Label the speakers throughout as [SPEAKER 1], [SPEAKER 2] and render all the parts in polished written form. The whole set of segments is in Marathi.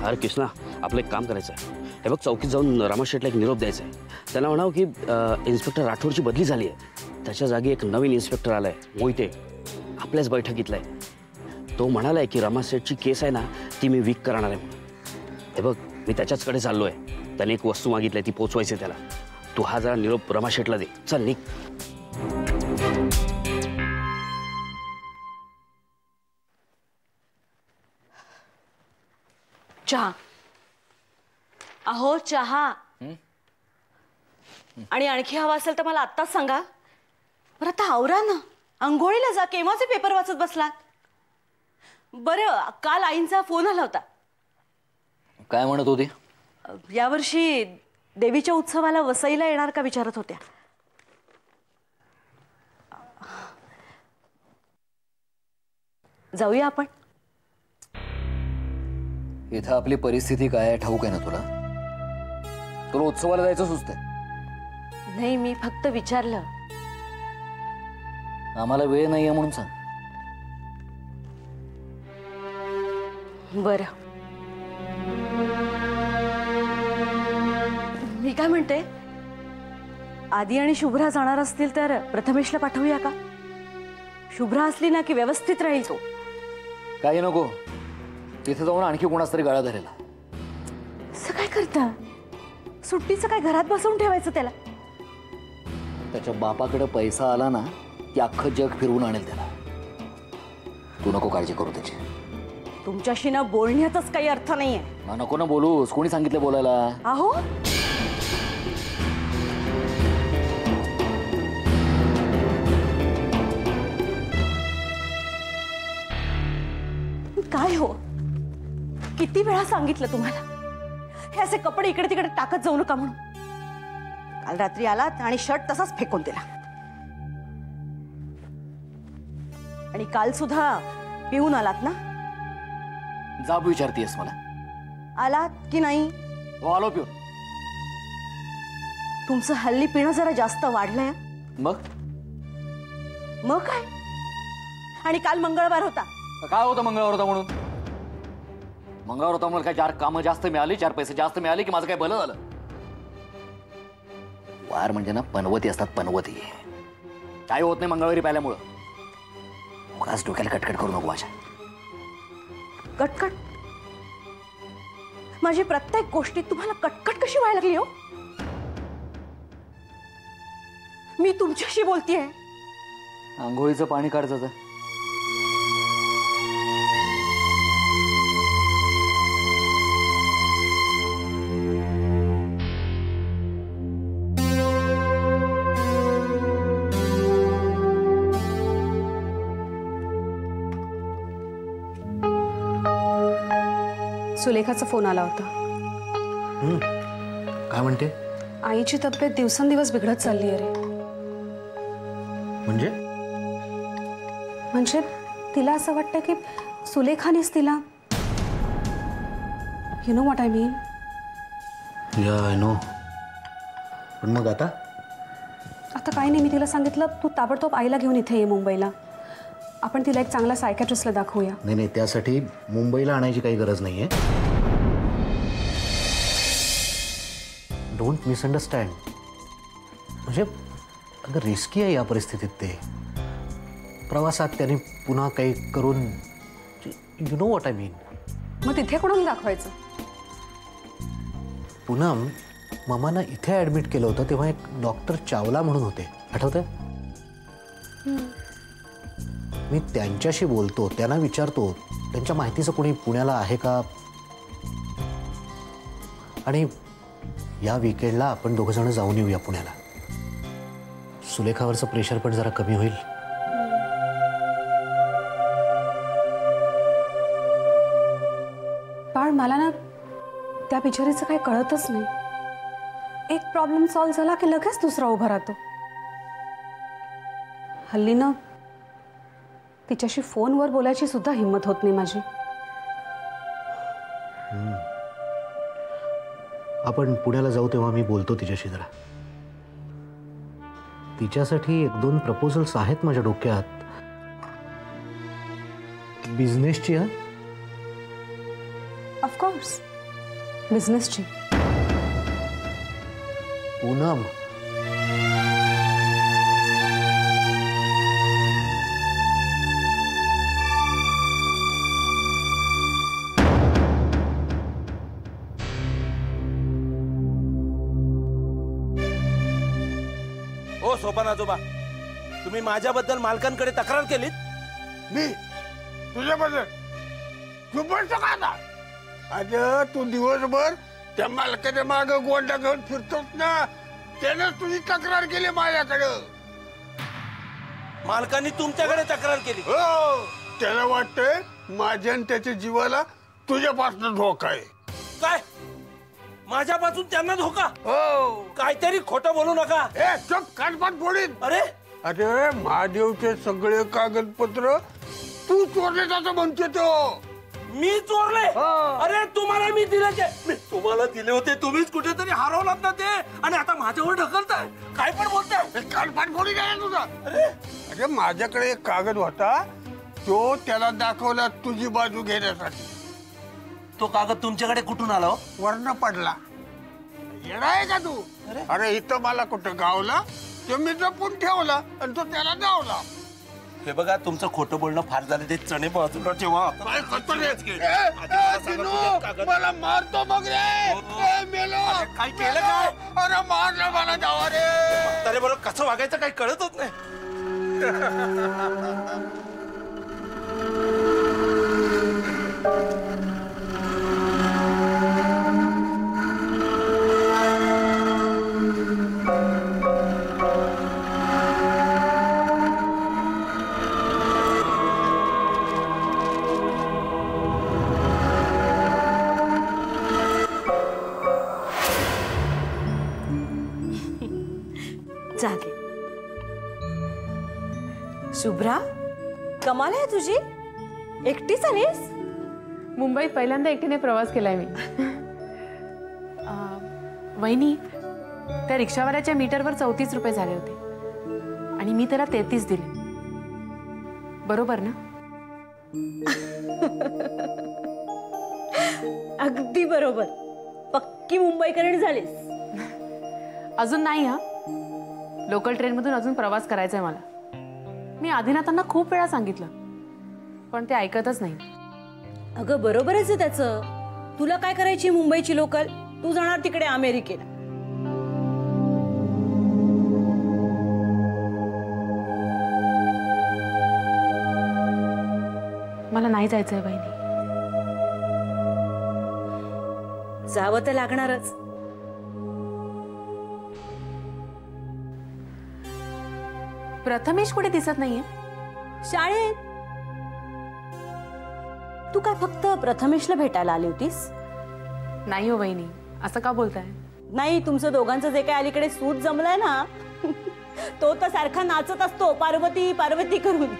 [SPEAKER 1] अरे कृष्णा, आपलं एक काम करायचं आहे. हे बघ, चौकीत जाऊन रामाशेठला एक निरोप द्यायचा आहे. त्यांना म्हणावं की इन्स्पेक्टर राठोडची बदली झाली आहे. त्याच्या जागी एक नवीन इन्स्पेक्टर आलाय, मोहिते, आपल्याच बैठकीतला आहे. तो म्हणालाय की रामाशेठची केस आहे ना, ती मी वीक करणार आहे. हे बघ, मी त्याच्याचकडे चाललोय. त्याने एक वस्तू मागितली, ती पोचवायची त्याला. तू हा जरा निरोप रामाशेठला दे. चल निघ.
[SPEAKER 2] चहा. अहो चहा. आणि आणखी हवा असेल तर मला आत्ताच सांगा. बरं आता आवरा ना, अंघोळीला जा. केव्हाचे पेपर वाचत बसलात? बरं, काल आईंचा फोन आला होता.
[SPEAKER 3] काय म्हणत होती?
[SPEAKER 2] यावर्षी देवीच्या उत्सवाला वसईला येणार का विचारत होत्या. जाऊया आपण.
[SPEAKER 3] इथं आपली परिस्थिती काय आहे ठाऊक आहे ना तुला? तुला उत्सवाला जायचं सुचतंय?
[SPEAKER 2] नाही, मी फक्त विचारलं.
[SPEAKER 3] आम्हाला वेळ नाहीये म्हणून सांग.
[SPEAKER 2] बरं, मी काय म्हणते, आदी आणि शुभ्रा जाणार असतील तर प्रथमेशला पाठवूया का? शुभ्रा असली ना की व्यवस्थित राहील तो.
[SPEAKER 3] काही नको, तिथे जाऊन आणखी कोणाच तरी गाळा धरेला.
[SPEAKER 2] असं काय करता? सुट्टीचं काय घरात बसवून ठेवायचं त्याला?
[SPEAKER 3] त्याच्या बापाकडे पैसा आला ना की अख्खं जग फिरवून आणेल त्याला. तू नको काळजी करू त्याची.
[SPEAKER 2] तुमच्याशी ना बोलण्यातच काही अर्थ नाहीये.
[SPEAKER 3] नको ना बोलूस. कोणी सांगितलं बोलायला?
[SPEAKER 2] अहो, काय हो, किती वेळा सांगितलं तुम्हाला हे असे कपडे इकडे तिकडे टाकत जाऊ नका म्हणून. काल रात्री आलात आणि शर्ट तसाच फेकून दिला. आणि काल सुद्धा पिऊन आलात ना?
[SPEAKER 3] जाब विचारतीयस मला?
[SPEAKER 2] आलात की नाही?
[SPEAKER 3] हो, आलो पिऊन.
[SPEAKER 2] तुमचं हल्ली पिणं जरा जास्त वाढलंय.
[SPEAKER 3] मग
[SPEAKER 2] काय? आणि काल मंगळवार होता.
[SPEAKER 3] काय होतं मंगळवार होता म्हणून? मंगळवार होता म्हणून काय 4 कामं जास्त मिळाली, 4 पैसे जास्त मिळाले की माझं काय भलं झालं? वार म्हणजे ना पनवती असतात, पनवती. काय होत नाही मंगळवारी प्यायल्यामुळं. उगाच डोक्याला कटकट करू नको माझ्या.
[SPEAKER 2] कटकट? माझी प्रत्येक गोष्टीत तुम्हाला कटकट कशी व्हायला लागली हो? मी तुमच्याशी बोलतेय.
[SPEAKER 3] आंघोळीचं पाणी काढतं.
[SPEAKER 4] सुलेखाचा फोन आला होता.
[SPEAKER 5] काय म्हणते?
[SPEAKER 4] आईची तब्येत दिवसेंदिवस बिघडत चालली आहे रे. म्हणजे तिला असं वाटतं की सुलेखानेच तिला, you know what I mean.
[SPEAKER 5] या आय नो. पण मग आता
[SPEAKER 4] काही नाही. मी तिला सांगितलं तू ताबडतोब आईला घेऊन इथे ये मुंबईला. आपण तिला एक चांगला सायकॅट्रिस्टला दाखवूया.
[SPEAKER 5] नाही, त्यासाठी मुंबईला आणायची काही गरज नाहीये. Don't misunderstand. म्हणजे अगं रिस्की आहे या परिस्थितीत. ते प्रवासात त्याने पुन्हा काही करून, you know what I mean.
[SPEAKER 4] मग तिथे कोणाला दाखवायचं?
[SPEAKER 5] पूनम, मामांना इथे ॲडमिट केलं होतं तेव्हा एक डॉक्टर चावला म्हणून होते, आठवतंय? मी त्यांच्याशी बोलतो, त्यांना विचारतो त्यांच्या माहितीचं कोणी पुण्याला आहे का. आणि या वीकेंडला आपण दोघंजण जाऊन येऊया पुण्याला. सुलेखावरचं प्रेशर पण जरा कमी होईल.
[SPEAKER 4] पण मला ना त्या बिचारीचं काही कळतच नाही. एक प्रॉब्लेम सॉल्व्ह झाला की लगेच दुसरा उभा राहतो. हल्ली ना तिच्याशी फोनवर बोलायची सुद्धा हिम्मत होत नाही माझी.
[SPEAKER 5] आपण पुण्याला जाऊ तेव्हा मी बोलतो तिच्याशी जरा. तिच्यासाठी 1-2 प्रपोजल्स आहेत माझ्या डोक्यात. बिझनेसची.
[SPEAKER 4] ऑफकोर्स. बिझनेसची.
[SPEAKER 5] पूनम,
[SPEAKER 6] हो सोपान आजोबा, तुम्ही माझ्याबद्दल मालकांकडे तक्रार केलीत?
[SPEAKER 7] मी तुझ्याबद्दल तू बोलतो का आता? अगं तू दिवसभर त्या मालकाच्या माग गोंडा घेऊन फिरतोस ना, त्यानं तुझी तक्रार केली माझ्याकडं.
[SPEAKER 6] मालकांनी तुमच्याकडे तक्रार केली?
[SPEAKER 7] हो, त्याला वाटतंय माझ्या आणि त्याच्या जीवाला तुझ्यापासून धोका आहे.
[SPEAKER 6] काय माझ्यापासून त्यांना धोका?
[SPEAKER 7] हो.
[SPEAKER 6] काहीतरी खोटं बोलू नका.
[SPEAKER 7] ए चुप, कानपाट फोडीन.
[SPEAKER 6] अरे
[SPEAKER 7] अरे महादेवचे सगळे कागदपत्र तू चोरले जातो म्हणतो तो.
[SPEAKER 6] मी चोरले?
[SPEAKER 7] हो.
[SPEAKER 6] अरे तुम्हाला मी दिले ते, मी तुम्हाला दिले होते, तुम्हीच कुठेतरी हरवलात ना ते, आणि आता माझ्यावर ढकलताय. काय पण बोलताय?
[SPEAKER 7] कानपाट फोडीन आहे तुझा. अरे माझ्याकडे एक कागद होता, तो त्याला दाखवला तुझी बाजू घेण्यासाठी.
[SPEAKER 6] तो कागद तुमच्याकडे कुठून आला?
[SPEAKER 7] वर्ण पडला. येणार आहे का तू? अरे इथं मला कुठं गावला, तो मी जपून ठेवला आणि तो त्याला गावला.
[SPEAKER 6] हे बघा, तुमचं खोटं बोलणं फार झालं, ते चणे बाजूला ठेवा.
[SPEAKER 7] काय करतो रे? मला मारतो मग रे. मेलो.
[SPEAKER 6] काय केलं काय?
[SPEAKER 7] अरे मारलं मला जावा रे.
[SPEAKER 6] अरे बरं, कसं वागायचं काही कळतच नाही.
[SPEAKER 2] जागे. शुभ्रा, कमाल आहे तुझी, एकटीच आलीस?
[SPEAKER 8] मुंबईत पहिल्यांदा एकटीने प्रवास केलाय मी. वहिनी, त्या रिक्षावाल्याच्या मीटरवर 34 रुपये झाले होते आणि मी त्याला 33 दिले. बरोबर ना?
[SPEAKER 2] अगदी बरोबर. पक्की मुंबईकरण झालीस.
[SPEAKER 8] अजून नाही. हा, लोकल ट्रेनमधून अजून प्रवास करायचा आहे मला. मी आदिनाथांना खूप वेळा सांगितलं, पण ते ऐकतच नाही.
[SPEAKER 2] अगं बरोबरच आहे त्याचं. तुला काय करायची मुंबईची लोकल? तू जाणार तिकडे अमेरिकेला.
[SPEAKER 8] मला नाही जायचंय बहिणी.
[SPEAKER 2] जावं तर लागणारच.
[SPEAKER 8] प्रथमेश कुठे दिसत नाहीये?
[SPEAKER 2] शाळेत. तू काय फक्त प्रथमेशला भेटायला आली होतीस?
[SPEAKER 8] नाही हो बहिणी, असं का बोलताय?
[SPEAKER 2] नाही, तुमचं दोघांचं जे काय अलीकडे सूत जमलाय ना, तो तर सारखा नाचत असतो पार्वती पार्वती करून.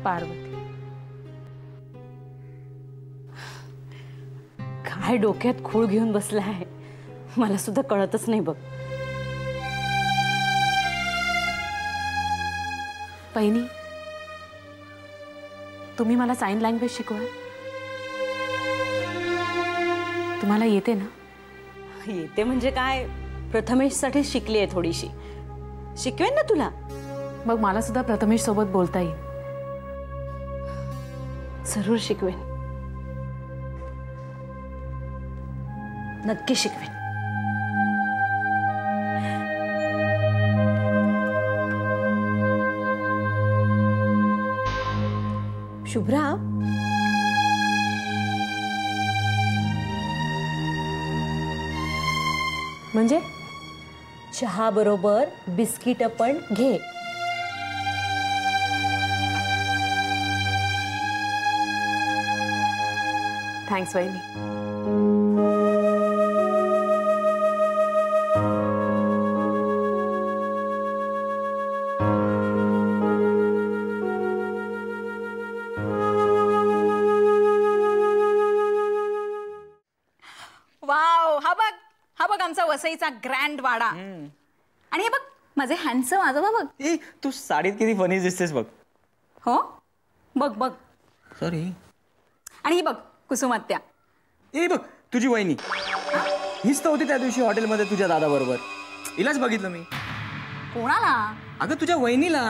[SPEAKER 8] पार्वती
[SPEAKER 2] काय डोक्यात खूळ घेऊन बसलाय, मला सुद्धा कळतच नाही बघ.
[SPEAKER 8] बहिणी, तुम्ही मला साइन लँग्वेज शिकवा. तुम्हाला येते ना?
[SPEAKER 2] येते म्हणजे काय, प्रथमेशसाठी शिकली आहे थोडीशी. शिकवेन ना तुला.
[SPEAKER 8] मग मला सुद्धा प्रथमेश सोबत बोलता येईल.
[SPEAKER 2] जरूर शिकवेन, नक्की शिकवेन. शुभ्रा,
[SPEAKER 8] म्हणजे
[SPEAKER 2] चहा बरोबर बिस्किट पण घे.
[SPEAKER 8] थँक्स वहिनी.
[SPEAKER 9] वाव, हा बघ आमचा वसईचा ग्रँड वाडा. आणि हे बघ माझे हँडसम आजोबा बघ.
[SPEAKER 10] ए, तू साडीत किती फनी दिसतेस बघ.
[SPEAKER 9] हो, बघ बघ.
[SPEAKER 10] सॉरी.
[SPEAKER 9] आणि ही बघ कुसुमात्या.
[SPEAKER 10] ए बघ तुझी वहिनी, हीच तर होती त्या दिवशी हॉटेलमध्ये तुझ्या दादाबरोबर. हिलाच बघितलं मी.
[SPEAKER 9] कोणाला?
[SPEAKER 10] अगं तुझ्या वहिनीला.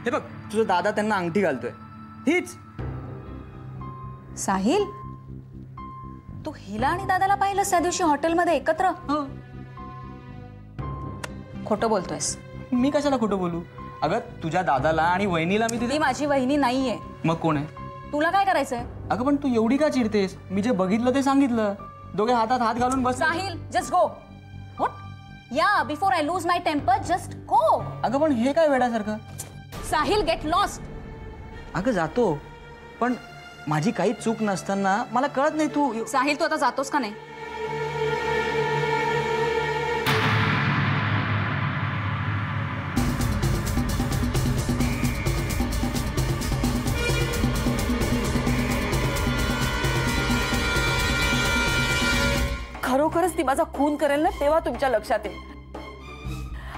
[SPEAKER 10] हे बघ तुझा दादा त्यांना अंगठी घालतोय, हीच.
[SPEAKER 9] साहिल, तू हिला आणि दादाला पाहिलंस त्या दिवशी हॉटेलमध्ये एकत्र? खोटं बोलतोयस.
[SPEAKER 10] मी कशाला खोटं बोलू? अगं तुझ्या दादाला आणि वहिनीला मी
[SPEAKER 9] ती
[SPEAKER 10] तिथे.
[SPEAKER 9] माझी वहिनी नाहीये.
[SPEAKER 10] मग कोण आहे?
[SPEAKER 9] तुला काय करायचंय?
[SPEAKER 10] अगं पण तू एवढी का चिडतेस? मी जे बघितलं ते सांगितलं. दोघे हातात हात घालून बस.
[SPEAKER 9] Sahil, just go. What? Yeah, before I lose my temper, just go.
[SPEAKER 10] अगं पण हे काय वेड्यासारखं?
[SPEAKER 9] Sahil, get lost.
[SPEAKER 10] अगं जातो, पण माझी काही चूक नसताना मला कळत नाही तू.
[SPEAKER 9] साहिल, तू आता जातोस का नाही?
[SPEAKER 2] खरोखरच ती माझा खून करेल ना, तेव्हा तुमच्या लक्षात येईल.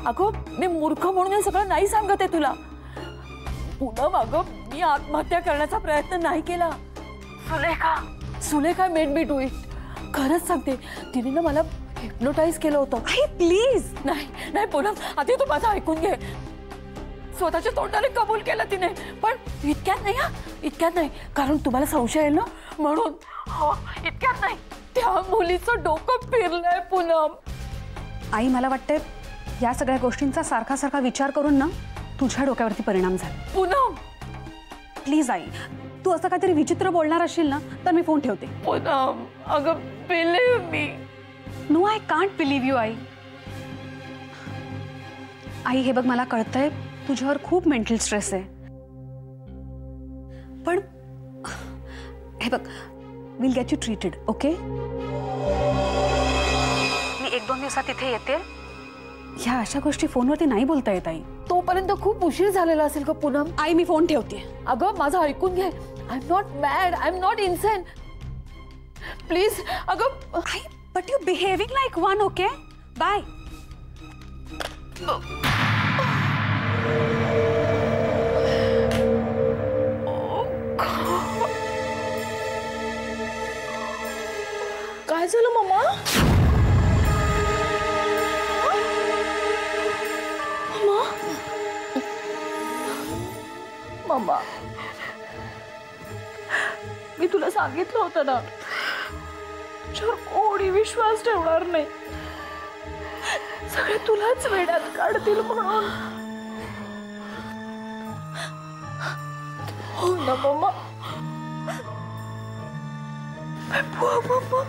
[SPEAKER 2] अगं मी मूर्ख म्हणून हे सगळं नाही सांगत आहे तुला. पूनम, अगं मी आत्महत्या करण्याचा प्रयत्न नाही केला. Sulekha made me do it. खरंच सांगते, तिने ना मला हिप्नोटाईज केलं होतं. प्लीज. नाही पूनम, आधी तू माझं ऐकून घे. स्वतःच्या तोंडाने कबूल केलं तिने, पण इतक्यात नाही. इतक्यात नाही, कारण तुम्हाला संशय येईल ना म्हणून. हो, इतक्यात नाही. त्या मुलीचं डोकं फिरलंय पूनम.
[SPEAKER 4] आई, मला वाटतंय या सगळ्या गोष्टींचा सारखा सारखा विचार करून ना तुझ्या डोक्यावरती परिणाम झाला.
[SPEAKER 2] पूनम
[SPEAKER 4] प्लीज आई, तू असं काहीतरी विचित्र बोलणार असशील ना तर मी फोन ठेवते.
[SPEAKER 2] पूनम, अगं believe me.
[SPEAKER 4] No, I can't believe you आई. आई, हे बघ, मला कळतंय तुझ्यावर खूप मेंटल स्ट्रेस आहे, पण हे बघ, will get you treated, okay? मी 1-2 दिवसात इथे येते. ह्या अशा गोष्टी फोनवरती नाही बोलता येत आई.
[SPEAKER 2] तोपर्यंत खूप उशीर झालेला असेल का पूनम?
[SPEAKER 4] आई, मी फोन ठेवते.
[SPEAKER 2] अगं माझं ऐकून घे. I am not mad, I am not insane. Please. अगं
[SPEAKER 4] आई, but you behaving like one, okay? Bye.
[SPEAKER 2] काय झालं मम्मा? मम्मा, मी तुला सांगितलं होतं ना, तुझ्यावर कोणी विश्वास ठेवणार नाही. सगळे तुलाच वेड्यात काढतील म्हणून. हो ना मम्मा? मम्मा,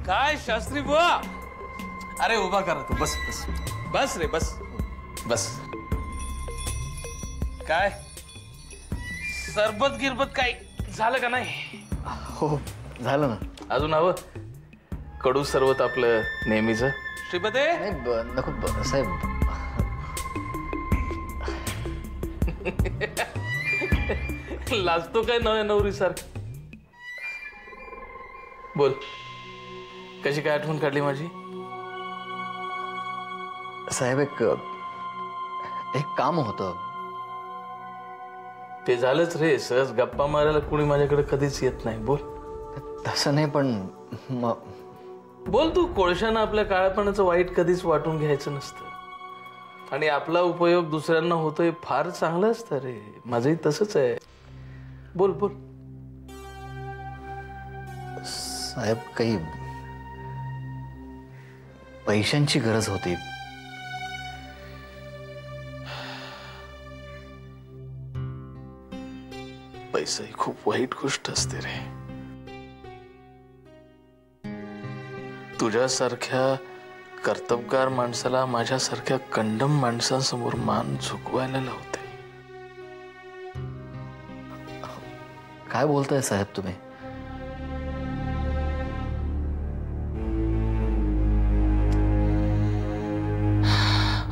[SPEAKER 6] काय शास्त्री बुवा? अरे उभा करा तू. बस बस बस रे, बस बस. काय सरबत गिरबत काय झालं का नाही?
[SPEAKER 5] हो झालं ना.
[SPEAKER 6] अजून हवं? कडू सरबत आपलं नेहमीच. श्रीपते
[SPEAKER 3] नको साहेब.
[SPEAKER 6] लाजतो काय नव्या नवरी सारखं? बोल, कशी काय आठवण काढली माझी?
[SPEAKER 3] साहेब, एक काम होतं.
[SPEAKER 6] ते झालंच रे. सहज गप्पा मारायला कुणी माझ्याकडे कधीच येत नाही. बोल.
[SPEAKER 3] तसं नाही, पण
[SPEAKER 6] बोल तू. कोळशानं आपल्या काळापणाचं वाईट कधीच वाटून घ्यायचं नसतं, आणि आपला उपयोग दुसऱ्यांना होतोय फार चांगलं असतं रे. माझंही तसंच आहे. बोल बोल.
[SPEAKER 3] साहेब, काही पैशांची गरज होती.
[SPEAKER 6] पैसा ही खूप वाईट गोष्ट असते रे. तुझ्यासारख्या कर्तबगार माणसाला माझ्यासारख्या कंडम माणसांसमोर मान झुकवायला लावते.
[SPEAKER 3] काय बोलताय साहेब तुम्ही?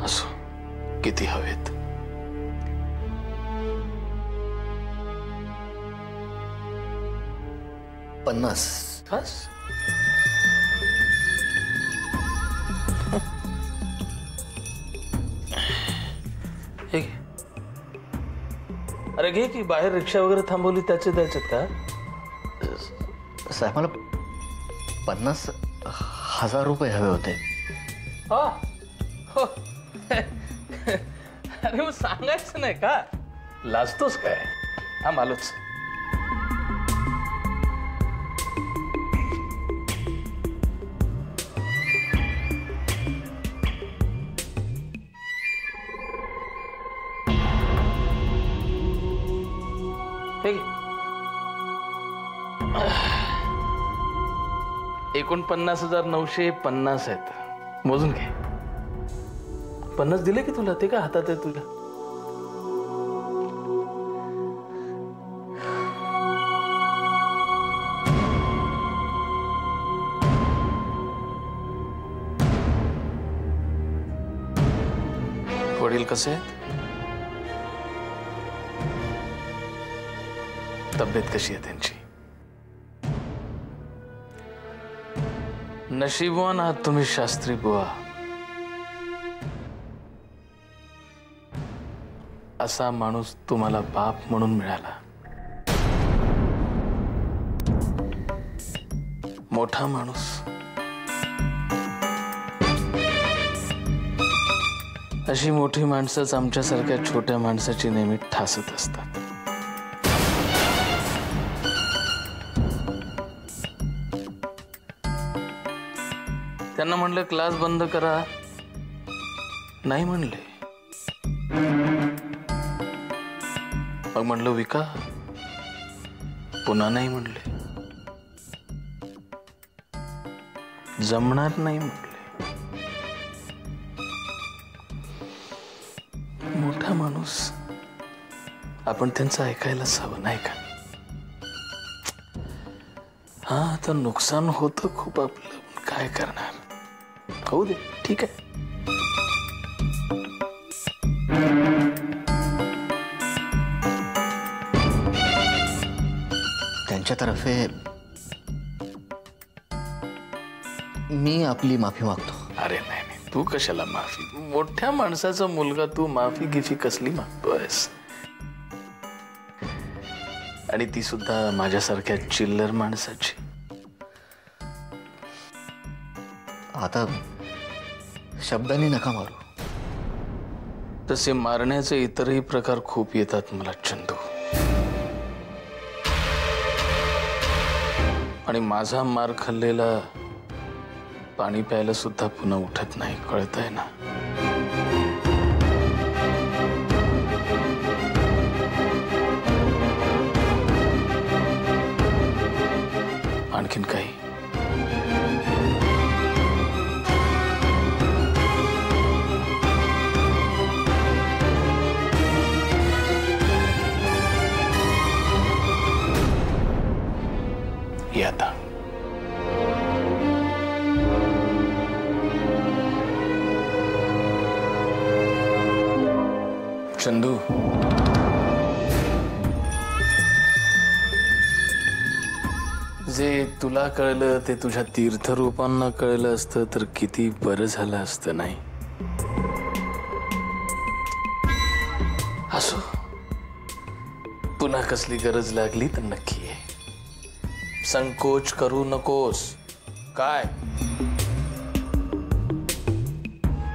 [SPEAKER 6] असो, किती हवेत.
[SPEAKER 3] पन्नास.
[SPEAKER 6] बस. हे घे. अरे घे की, बाहेर रिक्षा वगैरे थांबवली त्याचे द्यायचे का?
[SPEAKER 3] साहेब मला 50,000 रुपये हवे होते.
[SPEAKER 6] हो. अरे मग सांगायचं नाही का? लाजतोस काय? हा मालूच. हे घे. 49,950 आहेत. मोजून घे. 50 दिले की तुला? ते का हातात आहे तुझ्या? वडील कसे आहेत? तब्येत कशी आहे त्यांची? नशीबवान आहात तुम्ही शास्त्री बुवा. असा माणूस तुम्हाला बाप म्हणून मिळाला. मोठा माणूस. अशी मोठी माणसंच आमच्यासारख्या छोट्या माणसाची नेहमी ठासत असतात. त्यांना म्हणलं क्लास बंद करा, नाही म्हणले. मग म्हणलं विका, पुन्हा नाही म्हणले. जमणार नाही म्हणले. मोठा माणूस, आपण त्यांचं ऐकायलाच हवं नाही का? हा, आता नुकसान होतं खूप आपलं, काय करणार? होऊ दे, ठीक आहे.
[SPEAKER 3] त्यांच्यातर्फे मी आपली माफी मागतो.
[SPEAKER 6] अरे नाही नाही, तू कशाला माफी? मोठ्या माणसाचा मुलगा, तू माफी गिफी कसली मागतोयस? आणि ती सुद्धा माझ्यासारख्या चिल्लर माणसाची.
[SPEAKER 3] आता शब्दांनी नका मारू.
[SPEAKER 6] तसे मारण्याचे इतरही प्रकार खूप येतात मला चंदू. आणि माझा मार खाल्लेला पाणी प्यायला सुद्धा पुन्हा उठत नाही, कळतंय ना? आणखीन काही? आता चंदू, जे तुला कळलं ते तुझ्या तीर्थरूपांना कळलं असतं तर किती बरं झालं असतं, नाही? असो, पुन्हा कसली गरज लागली तर नक्की ये. संकोच करू नकोस. काय?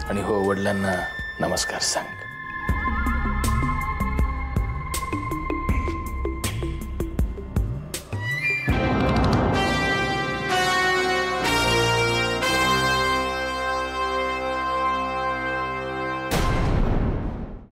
[SPEAKER 6] आणि हो, वडिलांना नमस्कार सांग.